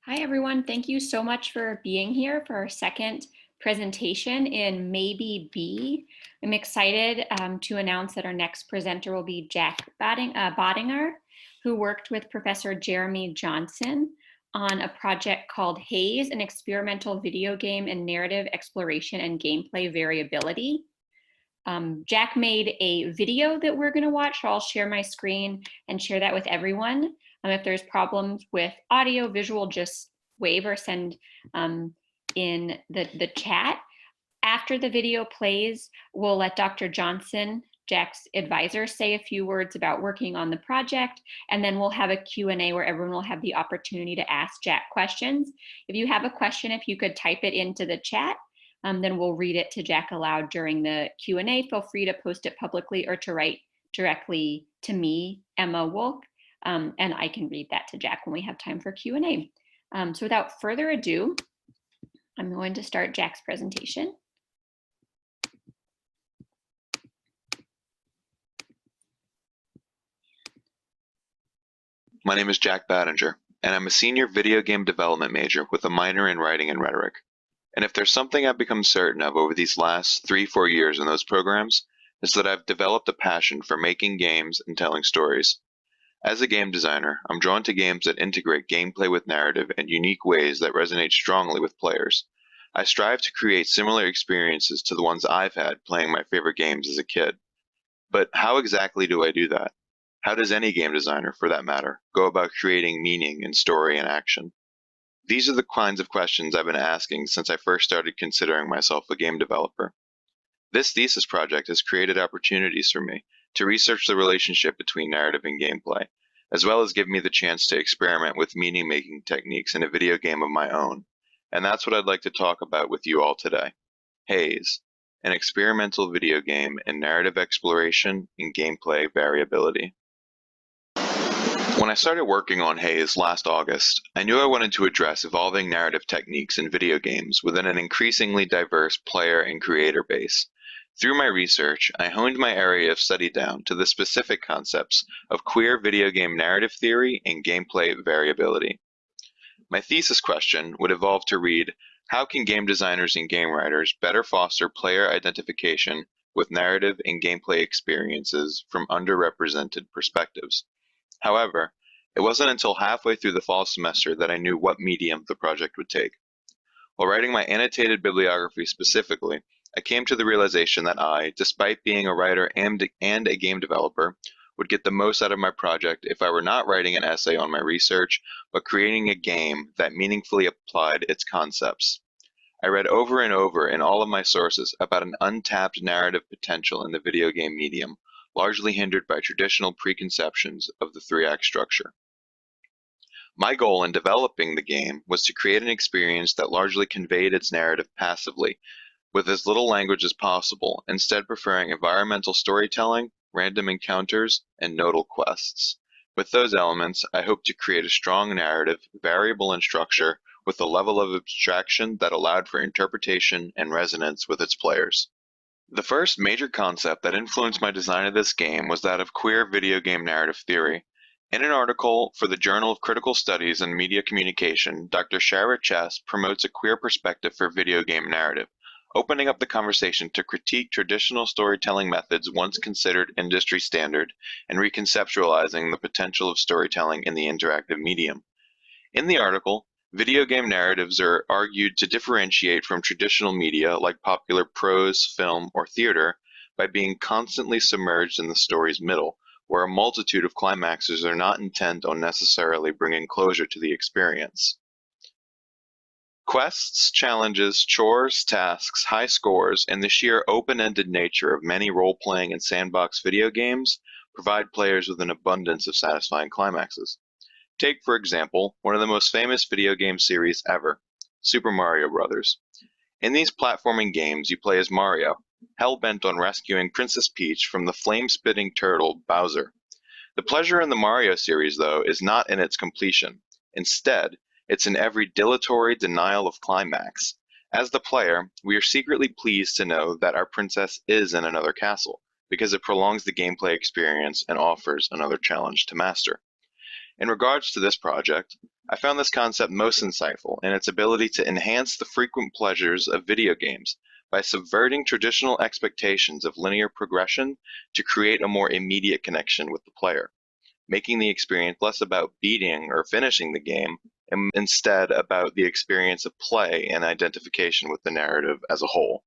Hi, everyone. Thank you so much for being here for our second presentation in Maybe B. I'm excited to announce that our next presenter will be Jack Badinger, who worked with Professor Jeremy Johnson on a project called Haze, an experimental video game and narrative exploration and gameplay variability. Jack made a video that we're going to watch, so I'll share my screen and share that with everyone. If there's problems with audio, visual, just wave or send in the chat. After the video plays, we'll let Dr. Johnson, Jack's advisor, say a few words about working on the project, and then we'll have a Q&A where everyone will have the opportunity to ask Jack questions. If you have a question, if you could type it into the chat, then we'll read it to Jack aloud during the Q&A. Feel free to post it publicly or to write directly to me, Emma Wolk, and I can read that to Jack when we have time for Q&A. So without further ado, I'm going to start Jack's presentation. My name is Jack Badinger, and I'm a senior video game development major with a minor in writing and rhetoric. And if there's something I've become certain of over these last 3-4 years in those programs, it's that I've developed a passion for making games and telling stories. As a game designer, I'm drawn to games that integrate gameplay with narrative in unique ways that resonate strongly with players. I strive to create similar experiences to the ones I've had playing my favorite games as a kid. But how exactly do I do that? How does any game designer, for that matter, go about creating meaning in story and action? These are the kinds of questions I've been asking since I first started considering myself a game developer. This thesis project has created opportunities for me to research the relationship between narrative and gameplay, as well as give me the chance to experiment with meaning-making techniques in a video game of my own. And that's what I'd like to talk about with you all today. Haze, an experimental video game in narrative exploration and gameplay variability. When I started working on Haze last August, I knew I wanted to address evolving narrative techniques in video games within an increasingly diverse player and creator base. Through my research, I honed my area of study down to the specific concepts of queer video game narrative theory and gameplay variability. My thesis question would evolve to read, how can game designers and game writers better foster player identification with narrative and gameplay experiences from underrepresented perspectives? However, it wasn't until halfway through the fall semester that I knew what medium the project would take. While writing my annotated bibliography specifically, I came to the realization that I, despite being a writer and a game developer, would get the most out of my project if I were not writing an essay on my research, but creating a game that meaningfully applied its concepts. I read over and over in all of my sources about an untapped narrative potential in the video game medium, largely hindered by traditional preconceptions of the 3-act structure. My goal in developing the game was to create an experience that largely conveyed its narrative passively, with as little language as possible, instead preferring environmental storytelling, random encounters, and nodal quests. With those elements, I hope to create a strong narrative, variable in structure, with a level of abstraction that allowed for interpretation and resonance with its players. The first major concept that influenced my design of this game was that of queer video game narrative theory. In an article for the Journal of Critical Studies and Media Communication, Dr. Shara Chess promotes a queer perspective for video game narrative, opening up the conversation to critique traditional storytelling methods once considered industry standard and reconceptualizing the potential of storytelling in the interactive medium. In the article, video game narratives are argued to differentiate from traditional media like popular prose, film, or theater by being constantly submerged in the story's middle, where a multitude of climaxes are not intent on necessarily bringing closure to the experience. Quests, challenges, chores, tasks, high scores, and the sheer open-ended nature of many role-playing and sandbox video games provide players with an abundance of satisfying climaxes. Take, for example, one of the most famous video game series ever, Super Mario Bros. In these platforming games, you play as Mario, hell-bent on rescuing Princess Peach from the flame-spitting turtle, Bowser. The pleasure in the Mario series, though, is not in its completion. Instead, it's in every dilatory denial of climax. As the player, we are secretly pleased to know that our princess is in another castle, because it prolongs the gameplay experience and offers another challenge to master. In regards to this project, I found this concept most insightful in its ability to enhance the frequent pleasures of video games by subverting traditional expectations of linear progression to create a more immediate connection with the player, making the experience less about beating or finishing the game and instead about the experience of play and identification with the narrative as a whole.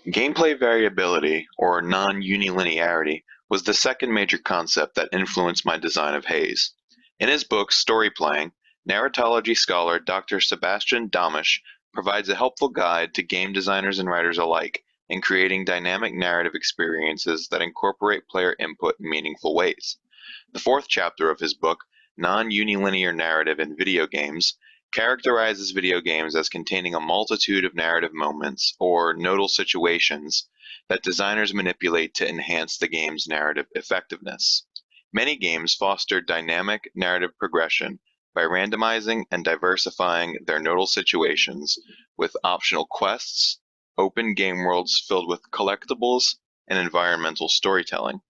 Gameplay variability, or non-unilinearity, was the second major concept that influenced my design of Haze. In his book Story Playing, narratology scholar Dr. Sebastian Damisch provides a helpful guide to game designers and writers alike in creating dynamic narrative experiences that incorporate player input in meaningful ways. The fourth chapter of his book, Non-Unilinear Narrative in Video Games, characterizes video games as containing a multitude of narrative moments or nodal situations that designers manipulate to enhance the game's narrative effectiveness. Many games foster dynamic narrative progression by randomizing and diversifying their nodal situations with optional quests, open game worlds filled with collectibles, and environmental storytelling.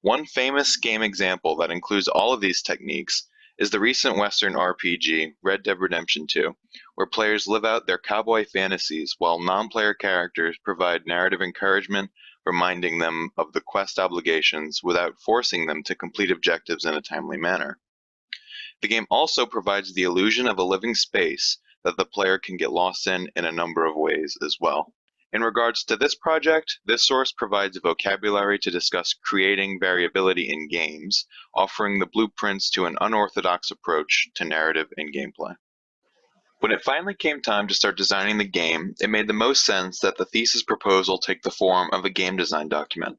One famous game example that includes all of these techniques is the recent Western RPG, Red Dead Redemption 2, where players live out their cowboy fantasies while non-player characters provide narrative encouragement, reminding them of the quest obligations without forcing them to complete objectives in a timely manner. The game also provides the illusion of a living space that the player can get lost in a number of ways as well. In regards to this project, this source provides a vocabulary to discuss creating variability in games, offering the blueprints to an unorthodox approach to narrative and gameplay. When it finally came time to start designing the game, it made the most sense that the thesis proposal take the form of a game design document.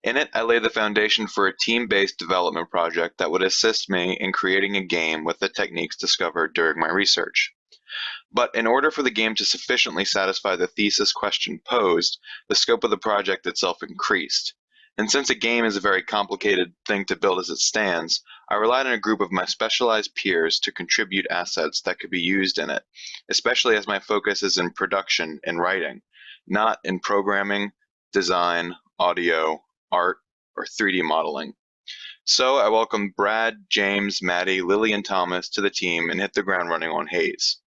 In it, I laid the foundation for a team-based development project that would assist me in creating a game with the techniques discovered during my research. But in order for the game to sufficiently satisfy the thesis question posed, the scope of the project itself increased. And since a game is a very complicated thing to build as it stands, I relied on a group of my specialized peers to contribute assets that could be used in it, especially as my focus is in production and writing, not in programming, design, audio, art, or 3D modeling. So I welcomed Brad, James, Maddie, Lily, and Thomas to the team and hit the ground running on Haze.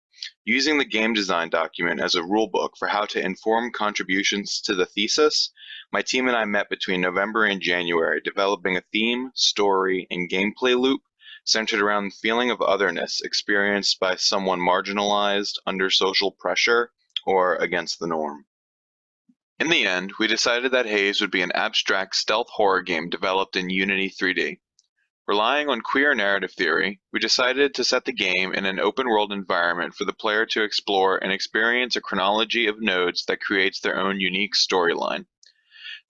Using the game design document as a rulebook for how to inform contributions to the thesis, my team and I met between November and January, developing a theme, story, and gameplay loop centered around the feeling of otherness experienced by someone marginalized, under social pressure, or against the norm. In the end, we decided that Haze would be an abstract stealth horror game developed in Unity 3D. Relying on queer narrative theory, we decided to set the game in an open-world environment for the player to explore and experience a chronology of nodes that creates their own unique storyline.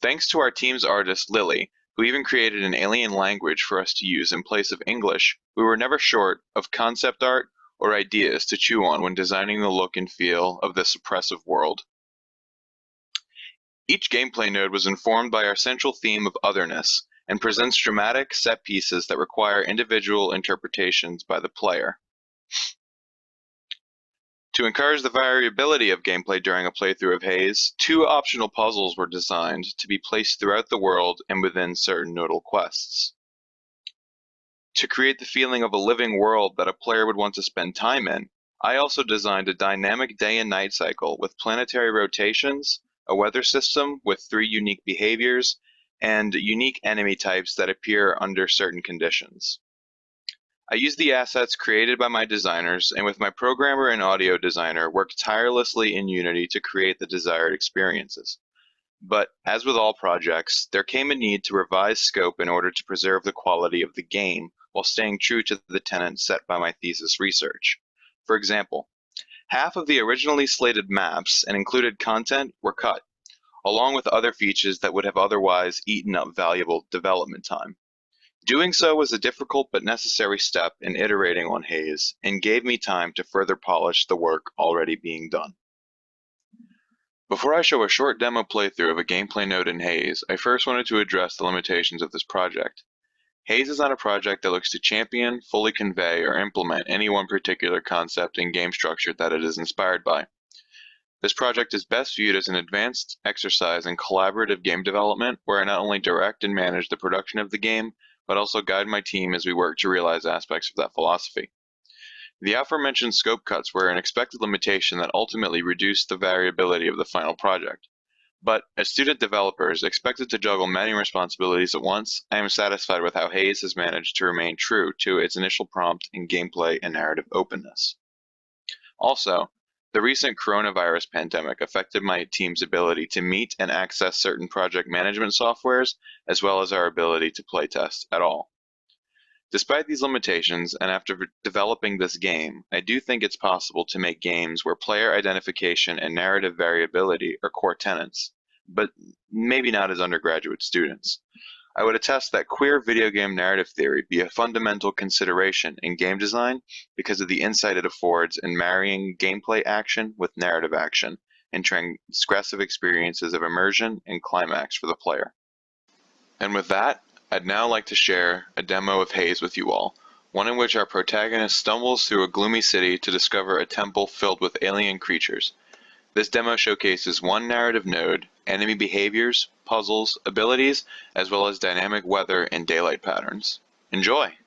Thanks to our team's artist, Lily, who even created an alien language for us to use in place of English, we were never short of concept art or ideas to chew on when designing the look and feel of this oppressive world. Each gameplay node was informed by our central theme of otherness, and presents dramatic set pieces that require individual interpretations by the player. To encourage the variability of gameplay during a playthrough of Haze, 2 optional puzzles were designed to be placed throughout the world and within certain nodal quests. To create the feeling of a living world that a player would want to spend time in, I also designed a dynamic day and night cycle with planetary rotations, a weather system with 3 unique behaviors, and unique enemy types that appear under certain conditions. I used the assets created by my designers and with my programmer and audio designer worked tirelessly in Unity to create the desired experiences. But as with all projects, there came a need to revise scope in order to preserve the quality of the game while staying true to the tenets set by my thesis research. For example, half of the originally slated maps and included content were cut, along with other features that would have otherwise eaten up valuable development time. Doing so was a difficult but necessary step in iterating on Haze and gave me time to further polish the work already being done. Before I show a short demo playthrough of a gameplay node in Haze, I first wanted to address the limitations of this project. Haze is not a project that looks to champion, fully convey, or implement any one particular concept and game structure that it is inspired by. This project is best viewed as an advanced exercise in collaborative game development where I not only direct and manage the production of the game, but also guide my team as we work to realize aspects of that philosophy. The aforementioned scope cuts were an expected limitation that ultimately reduced the variability of the final project. But as student developers expected to juggle many responsibilities at once, I am satisfied with how Haze has managed to remain true to its initial prompt in gameplay and narrative openness. Also, the recent coronavirus pandemic affected my team's ability to meet and access certain project management softwares, as well as our ability to playtest at all. Despite these limitations, and after developing this game, I do think it's possible to make games where player identification and narrative variability are core tenets, but maybe not as undergraduate students. I would attest that queer video game narrative theory be a fundamental consideration in game design because of the insight it affords in marrying gameplay action with narrative action and transgressive experiences of immersion and climax for the player. And with that, I'd now like to share a demo of Haze with you all, one in which our protagonist stumbles through a gloomy city to discover a temple filled with alien creatures. This demo showcases one narrative node, enemy behaviors, puzzles, abilities, as well as dynamic weather and daylight patterns. Enjoy!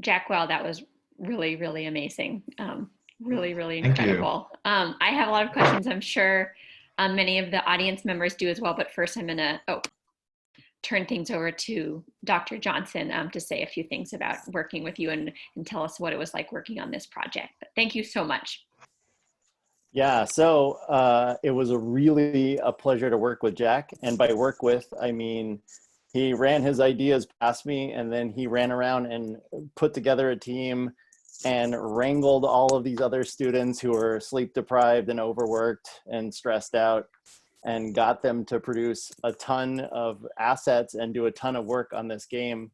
Jack, well, that was really, really amazing. Really, really Thank you. incredible. I have a lot of questions. I'm sure many of the audience members do as well. But first, I'm going to turn things over to Dr. Johnson to say a few things about working with you and tell us what it was like working on this project. But thank you so much. Yeah, so it was a pleasure to work with Jack. And by work with, I mean, he ran his ideas past me and then he ran around and put together a team and wrangled all of these other students who were sleep deprived and overworked and stressed out and got them to produce a ton of assets and do a ton of work on this game.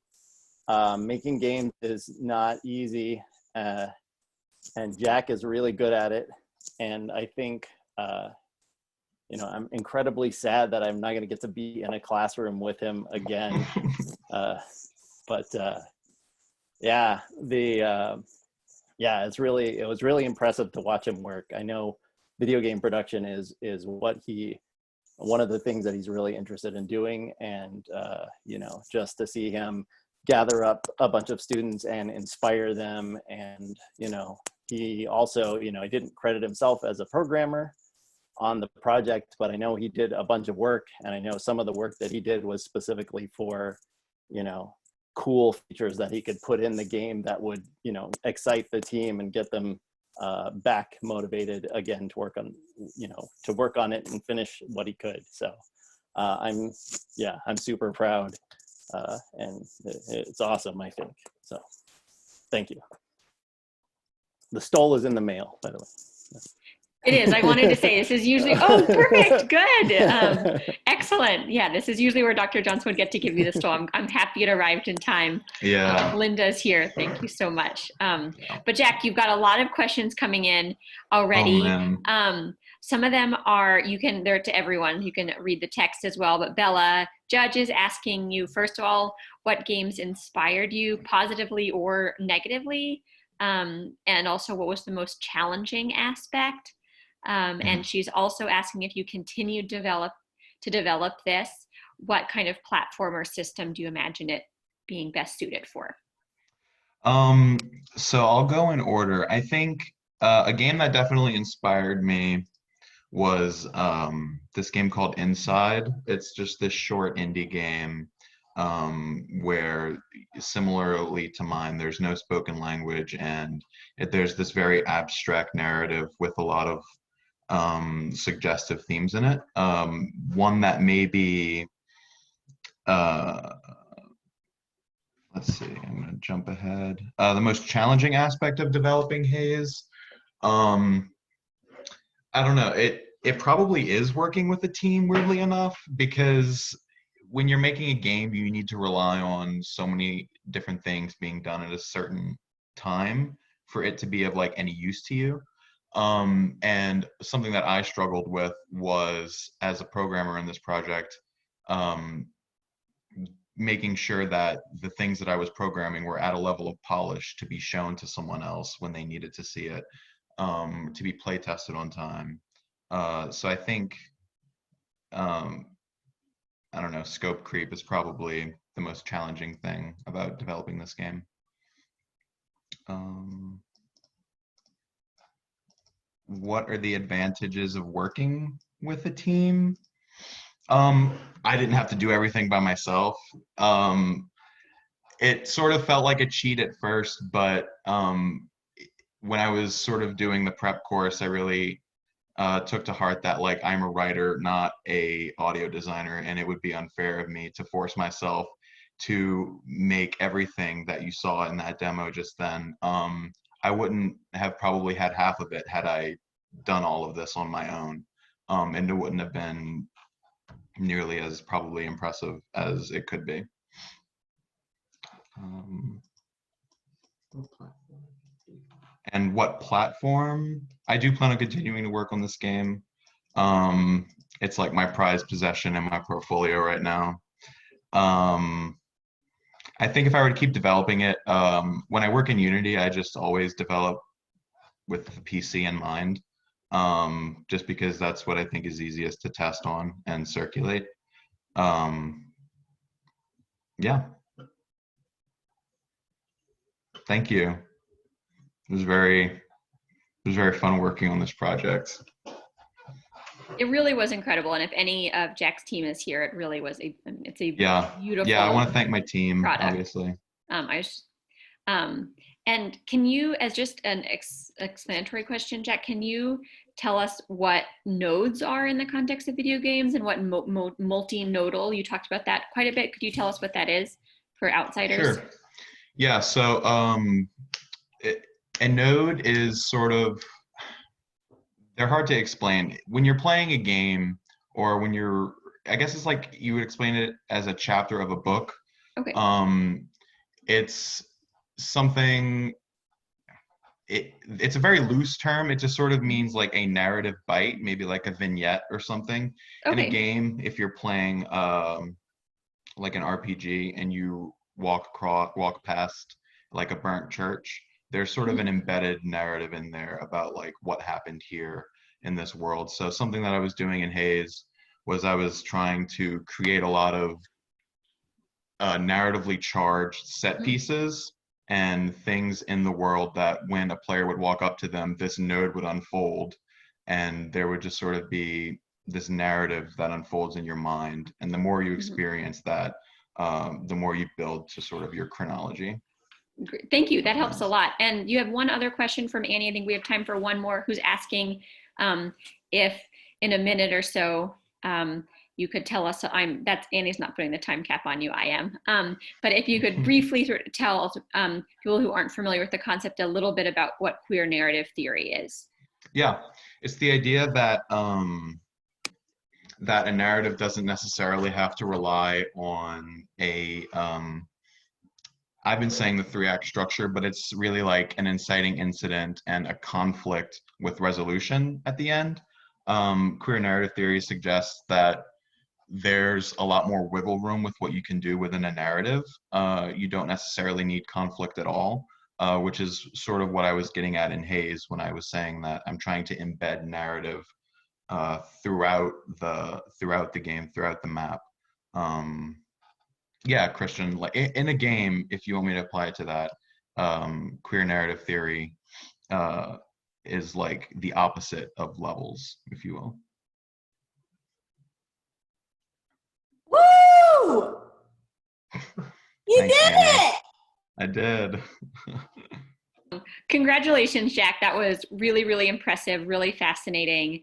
Making games is not easy, and Jack is really good at it. And I think, I'm incredibly sad that I'm not going to get to be in a classroom with him again. Yeah, it was really impressive to watch him work. I know video game production is one of the things that he's really interested in doing. And, just to see him gather up a bunch of students and inspire them. And, he also, he didn't credit himself as a programmer on the project, but I know he did a bunch of work. And I know some of the work that he did was specifically for, cool features that he could put in the game that would, excite the team and get them back motivated again to work on it and finish what he could. So I'm super proud, and it's awesome, I think. So thank you. The stole is in the mail, by the way. It is. I wanted to say this is usually, oh, perfect. Good. Excellent. Yeah, this is usually where Dr. Johnson would get to give you the stole. I'm happy it arrived in time. Yeah. Linda's here. Thank you so much. But Jack, you've got a lot of questions coming in already. Oh, man. Some of them they're to everyone. You can read the text as well. But Bella Judge is asking you, first of all, what games inspired you positively or negatively? And also, what was the most challenging aspect? And she's also asking if you continue to develop this, what kind of platform or system do you imagine it being best suited for? So I'll go in order. I think a game that definitely inspired me was this game called Inside. It's just this short indie game where, similarly to mine, there's no spoken language and there's this very abstract narrative with a lot of suggestive themes in it. One that maybe, let's see, I'm going to jump ahead. The most challenging aspect of developing Haze, I don't know. It probably is working with a team, weirdly enough, because when you're making a game, you need to rely on so many different things being done at a certain time for it to be of like any use to you. And something that I struggled with was, as a programmer in this project, making sure that the things that I was programming were at a level of polish to be shown to someone else when they needed to see it, to be play tested on time. So I think, I don't know, scope creep is probably the most challenging thing about developing this game. What are the advantages of working with a team? I didn't have to do everything by myself. It sort of felt like a cheat at first, but when I was sort of doing the prep course, I really took to heart that, like, I'm a writer, not a audio designer, and it would be unfair of me to force myself to make everything that you saw in that demo just then. I wouldn't have probably had half of it had I done all of this on my own, and it wouldn't have been nearly as probably impressive as it could be. And what platform? I do plan on continuing to work on this game. It's like my prized possession in my portfolio right now. I think if I were to keep developing it, when I work in Unity, I just always develop with the PC in mind, just because that's what I think is easiest to test on and circulate. Yeah. Thank you. It was very fun working on this project. It really was incredible. And if any of Jack's team is here, it really was it's a Yeah. beautiful Yeah, I want to thank my team, product. obviously. And can you, as just an explanatory question, Jack, can you tell us what nodes are in the context of video games and what multi-nodal, you talked about that quite a bit. Could you tell us what that is for outsiders? Sure. Yeah, so a node is sort of, they're hard to explain. When you're playing a game, or when you're, I guess it's like you would explain it as a chapter of a book. Okay. It's something, it's a very loose term. It just sort of means like a narrative bite, maybe like a vignette or something. In a Okay. game, if you're playing like an RPG and you walk past like a burnt church, there's sort of an embedded narrative in there about like what happened here in this world. So something that I was doing in Haze was I was trying to create a lot of narratively charged set pieces and things in the world that when a player would walk up to them, this node would unfold and there would just sort of be this narrative that unfolds in your mind. And the more you experience that, the more you build to sort of your chronology. Great. Thank you. That helps a lot. And you have one other question from Annie. I think we have time for one more, who's asking if in a minute or so you could tell us, that's Annie's not putting the time cap on you, I am. But if you could briefly sort of tell people who aren't familiar with the concept a little bit about what queer narrative theory is. Yeah, it's the idea that that a narrative doesn't necessarily have to rely on a I've been saying the 3-act structure, but it's really like an inciting incident and a conflict with resolution at the end. Queer narrative theory suggests that there's a lot more wiggle room with what you can do within a narrative. You don't necessarily need conflict at all, which is sort of what I was getting at in Haze when I was saying that I'm trying to embed narrative throughout the game, throughout the map. Yeah, Christian, like in a game, if you want me to apply it to that, queer narrative theory is like the opposite of levels, if you will. Woo! You Thanks, did Annie. it! I did. Congratulations, Jack. That was really, really impressive, really fascinating.